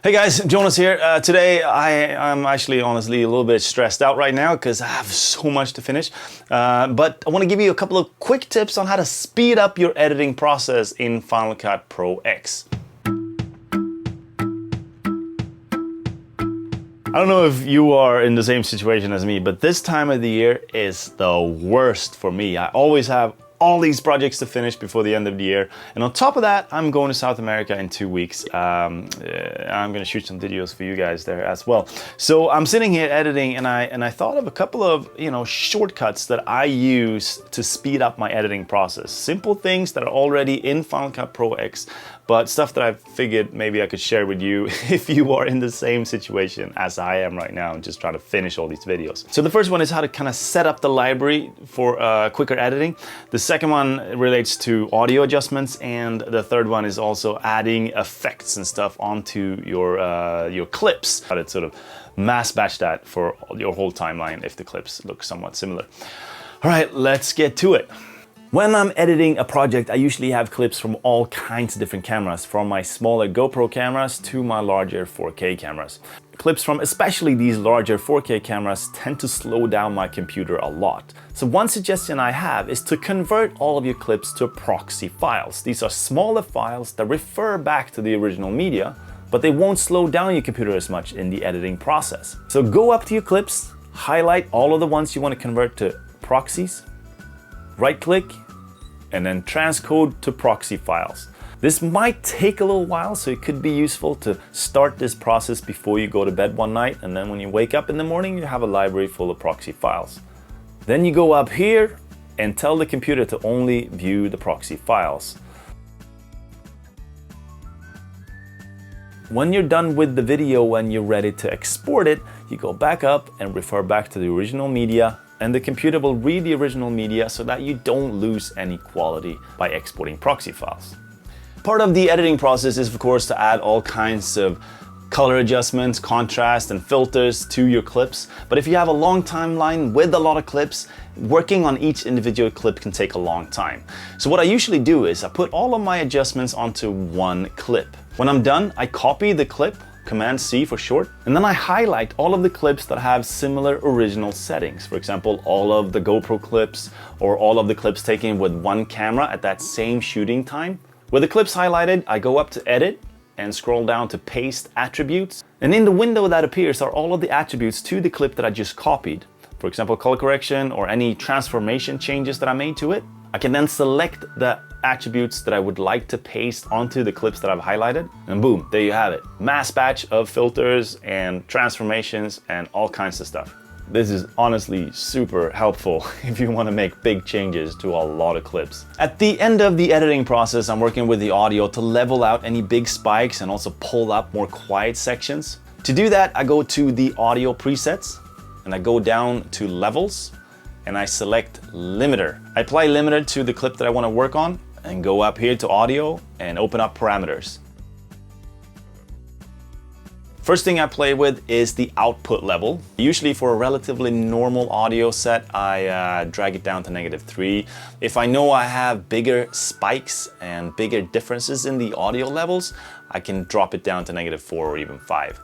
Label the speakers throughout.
Speaker 1: Hey guys, Jonas here. Today I'm actually honestly a little bit stressed out right now because I have so much to finish. But I want to give you a couple of quick tips on how to speed up your editing process in Final Cut Pro X. I don't know if you are in the same situation as me, but this time of the year is the worst for me. I always have all these projects to finish before the end of the year. And on top of that, I'm going to South America in 2 weeks. I'm gonna shoot some videos for you guys there as well. So I'm sitting here editing and I thought of a couple of, shortcuts that I use to speed up my editing process. Simple things that are already in Final Cut Pro X, but stuff that I figured maybe I could share with you if you are in the same situation as I am right now and just trying to finish all these videos. So the first one is how to kind of set up the library for quicker editing. The second one relates to audio adjustments, and the third one is also adding effects and stuff onto your clips. How to sort of mass batch that for your whole timeline if the clips look somewhat similar. All right, let's get to it. When I'm editing a project, I usually have clips from all kinds of different cameras, from my smaller GoPro cameras to my larger 4K cameras. Clips from especially these larger 4K cameras tend to slow down my computer a lot. So one suggestion I have is to convert all of your clips to proxy files. These are smaller files that refer back to the original media, but they won't slow down your computer as much in the editing process. So go up to your clips, highlight all of the ones you want to convert to proxies, right-click, and then transcode to proxy files. This might take a little while, so it could be useful to start this process before you go to bed one night, and then when you wake up in the morning, you have a library full of proxy files. Then you go up here and tell the computer to only view the proxy files. When you're done with the video, when you're ready to export it, you go back up and refer back to the original media, and the computer will read the original media so that you don't lose any quality by exporting proxy files. Part of the editing process is, of course, to add all kinds of color adjustments, contrast, and filters to your clips. But if you have a long timeline with a lot of clips, working on each individual clip can take a long time. So what I usually do is I put all of my adjustments onto one clip. When I'm done, I copy the clip, Command-C for short, and then I highlight all of the clips that have similar original settings. For example, all of the GoPro clips or all of the clips taken with one camera at that same shooting time. With the clips highlighted, I go up to Edit and scroll down to Paste Attributes. And in the window that appears are all of the attributes to the clip that I just copied. For example, color correction or any transformation changes that I made to it. I can then select the attributes that I would like to paste onto the clips that I've highlighted, and boom, there you have it. Mass batch of filters and transformations and all kinds of stuff. This is honestly super helpful if you want to make big changes to a lot of clips. At the end of the editing process, I'm working with the audio to level out any big spikes and also pull up more quiet sections. To do that, I go to the audio presets and I go down to levels and I select limiter. I apply limiter to the clip that I want to work on and go up here to audio and open up parameters. First thing I play with is the output level. Usually for a relatively normal audio set, I drag it down to -3. If I know I have bigger spikes and bigger differences in the audio levels, I can drop it down to -4 or even 5.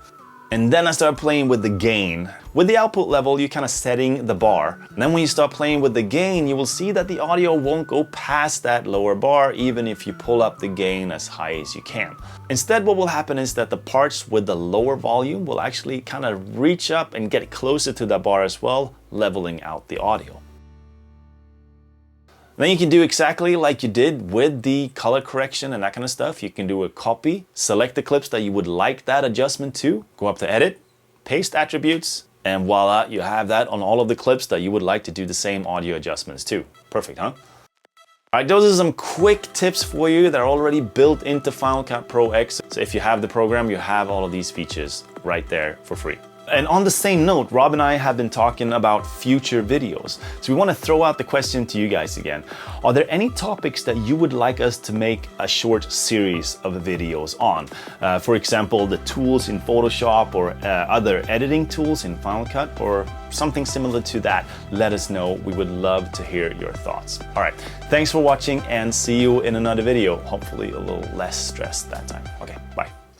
Speaker 1: And then I start playing with the gain. With the output level, you're kind of setting the bar. And then when you start playing with the gain, you will see that the audio won't go past that lower bar, even if you pull up the gain as high as you can. Instead, what will happen is that the parts with the lower volume will actually kind of reach up and get closer to that bar as well, leveling out the audio. Then you can do exactly like you did with the color correction and that kind of stuff. You can do a copy, select the clips that you would like that adjustment to, go up to Edit, Paste Attributes, and voila, you have that on all of the clips that you would like to do the same audio adjustments to. Perfect, huh? All right, those are some quick tips for you that are already built into Final Cut Pro X. So if you have the program, you have all of these features right there for free. And on the same note, Rob and I have been talking about future videos. So we want to throw out the question to you guys again. Are there any topics that you would like us to make a short series of videos on? For example, the tools in Photoshop or other editing tools in Final Cut or something similar to that. Let us know. We would love to hear your thoughts. All right, thanks for watching and see you in another video. Hopefully a little less stressed that time. Okay, bye.